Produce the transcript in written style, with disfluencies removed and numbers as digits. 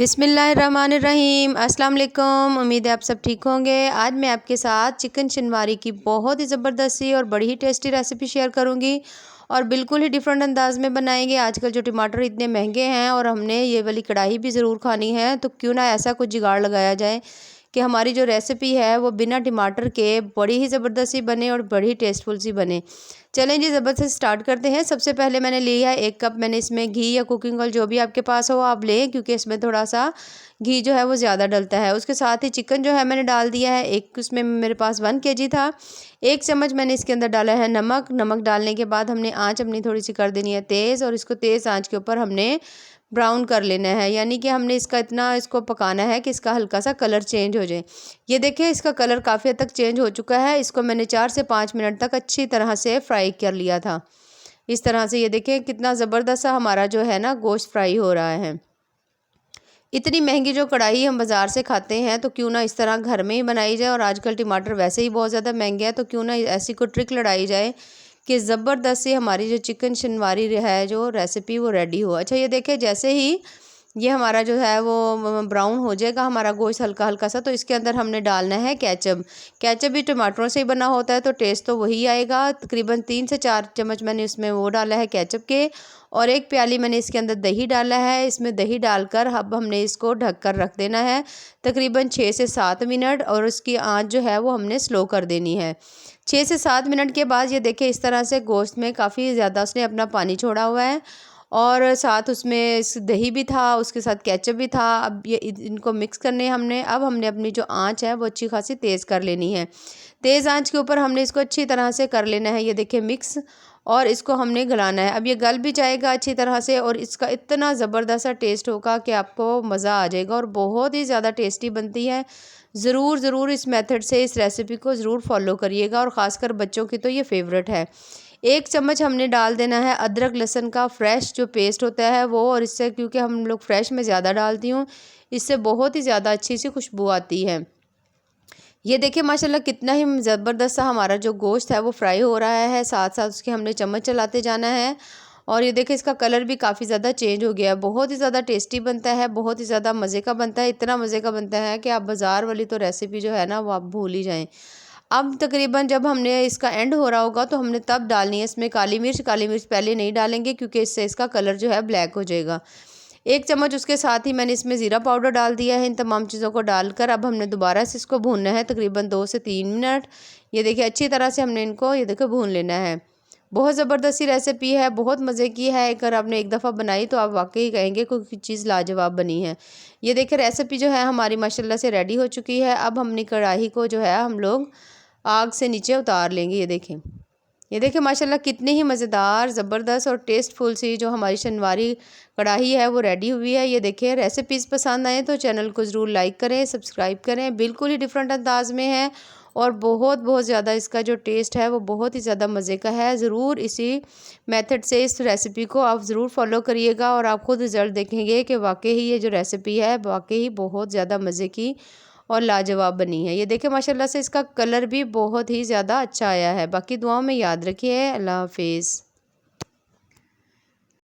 बिस्मिल्लाहिर्रहमानिर्रहीम अस्सलाम वालेकुम। उम्मीद है आप सब ठीक होंगे। आज मैं आपके साथ चिकन शनवारी की बहुत ही ज़बरदस्ती और बड़ी ही टेस्टी रेसिपी शेयर करूंगी और बिल्कुल ही डिफरेंट अंदाज में बनाएंगे। आजकल जो टमाटर इतने महंगे हैं और हमने ये वाली कढ़ाई भी ज़रूर खानी है, तो क्यों ना ऐसा कुछ जुगाड़ लगाया जाए कि हमारी जो रेसिपी है वो बिना टमाटर के बड़ी ही ज़बरदस्ती बने और बड़ी टेस्टफुल सी बने। चलें जी, ज़बरदस्त स्टार्ट करते हैं। सबसे पहले मैंने लिया है 1 कप। मैंने इसमें घी या कुकिंग ऑयल जो भी आपके पास हो आप लें, क्योंकि इसमें थोड़ा सा घी जो है वो ज़्यादा डलता है। उसके साथ ही चिकन जो है मैंने डाल दिया है। एक उसमें मेरे पास 1 kg था। 1 चम्मच मैंने इसके अंदर डाला है नमक। नमक डालने के बाद हमने आँच अपनी थोड़ी सी कर देनी है तेज़, और इसको तेज़ आँच के ऊपर हमने ब्राउन कर लेना है। यानी कि हमने इसका इतना इसको पकाना है कि इसका हल्का सा कलर चेंज हो जाए। ये देखिए इसका कलर काफ़ी हद तक चेंज हो चुका है। इसको मैंने 4 से 5 मिनट तक अच्छी तरह से फ्राई कर लिया था। इस तरह से ये देखिए कितना ज़बरदस्त सा हमारा जो है ना गोश्त फ्राई हो रहा है। इतनी महंगी जो कढ़ाई हम बाज़ार से खाते हैं, तो क्यों ना इस तरह घर में ही बनाई जाए। और आजकल टमाटर वैसे ही बहुत ज़्यादा महंगे हैं, तो क्यों ना ऐसी कोई ट्रिक लगाई जाए कि ज़बरदस्त सी हमारी जो चिकन शनवारी है जो रेसिपी वो रेडी हो। अच्छा, ये देखिए जैसे ही ये हमारा जो है वो ब्राउन हो जाएगा हमारा गोश्त हल्का हल्का सा, तो इसके अंदर हमने डालना है केचप। केचप भी टमाटरों से ही बना होता है, तो टेस्ट तो वही आएगा। तकरीबन 3 से 4 चम्मच मैंने इसमें वो डाला है केचप के, और 1 प्याली मैंने इसके अंदर दही डाला है। इसमें दही डालकर अब हमने इसको ढक कर रख देना है तकरीबन 6 से 7 मिनट, और उसकी आँच जो है वो हमने स्लो कर देनी है। 6 से 7 मिनट के बाद ये देखिए इस तरह से गोश्त में काफ़ी ज़्यादा उसने अपना पानी छोड़ा हुआ है, और साथ उसमें इस दही भी था, उसके साथ केचप भी था। अब ये इनको मिक्स करने हमने, अब हमने अपनी जो आँच है वो अच्छी खासी तेज़ कर लेनी है। तेज़ आँच के ऊपर हमने इसको अच्छी तरह से कर लेना है, ये देखिए मिक्स, और इसको हमने गलाना है। अब ये गल भी जाएगा अच्छी तरह से, और इसका इतना ज़बरदस्त सा टेस्ट होगा कि आपको मज़ा आ जाएगा, और बहुत ही ज़्यादा टेस्टी बनती है। ज़रूर इस मेथड से इस रेसिपी को ज़रूर फॉलो करिएगा, और ख़ासकर बच्चों की तो ये फेवरेट है। 1 चम्मच हमने डाल देना है अदरक लहसुन का फ्रेश जो पेस्ट होता है वो, और इससे क्योंकि हम लोग फ्रेश में ज़्यादा डालती हूँ, इससे बहुत ही ज़्यादा अच्छी सी खुशबू आती है। ये देखिए माशाल्लाह कितना ही ज़बरदस्त सा हमारा जो गोश्त है वो फ्राई हो रहा है। साथ साथ उसके हमने चम्मच चलाते जाना है, और ये देखिए इसका कलर भी काफ़ी ज़्यादा चेंज हो गया है। बहुत ही ज़्यादा टेस्टी बनता है, बहुत ही ज़्यादा मज़े का बनता है। इतना मज़े का बनता है कि आप बाज़ार वाली तो रेसिपी जो है ना वो आप भूल ही जाएँ। अब तकरीबन जब हमने इसका एंड हो रहा होगा तो हमने तब डालनी है इसमें काली मिर्च। काली मिर्च पहले नहीं डालेंगे क्योंकि इससे इसका कलर जो है ब्लैक हो जाएगा। 1 चम्मच उसके साथ ही मैंने इसमें ज़ीरा पाउडर डाल दिया है। इन तमाम चीज़ों को डालकर अब हमने दोबारा से इसको भूनना है तकरीबन 2 से 3 मिनट। ये देखिए अच्छी तरह से हमने इनको ये देखो भून लेना है। बहुत ज़बरदस्ती रेसिपी है, बहुत मज़े की है। अगर आपने एक दफ़ा बनाई तो आप वाक़ई कहेंगे कोई चीज़ लाजवाब बनी है। ये देखिए रेसिपी जो है हमारी माशाल्लाह से रेडी हो चुकी है। अब हमने कढ़ाई को जो है हम लोग आग से नीचे उतार लेंगे। ये देखिए माशाल्लाह कितनी ही मज़ेदार ज़बरदस्त और टेस्टफुल सी जो हमारी शनवारी कढ़ाई है वो रेडी हुई है। ये देखिए रेसिपीज़ पसंद आए तो चैनल को ज़रूर लाइक करें, सब्सक्राइब करें। बिल्कुल ही डिफरेंट अंदाज में है, और बहुत ज़्यादा इसका जो टेस्ट है वो बहुत ही ज़्यादा मज़े का है। ज़रूर इसी मेथड से इस रेसिपी को आप ज़रूर फॉलो करिएगा, और आप खुद रिज़ल्ट देखेंगे कि वाकई ही ये जो रेसिपी है वाकई ही बहुत ज़्यादा मज़े की और लाजवाब बनी है। ये देखिए माशाल्लाह से इसका कलर भी बहुत ही ज़्यादा अच्छा आया है। बाकी दुआओं में याद रखिए। अल्लाह हाफ़िज़।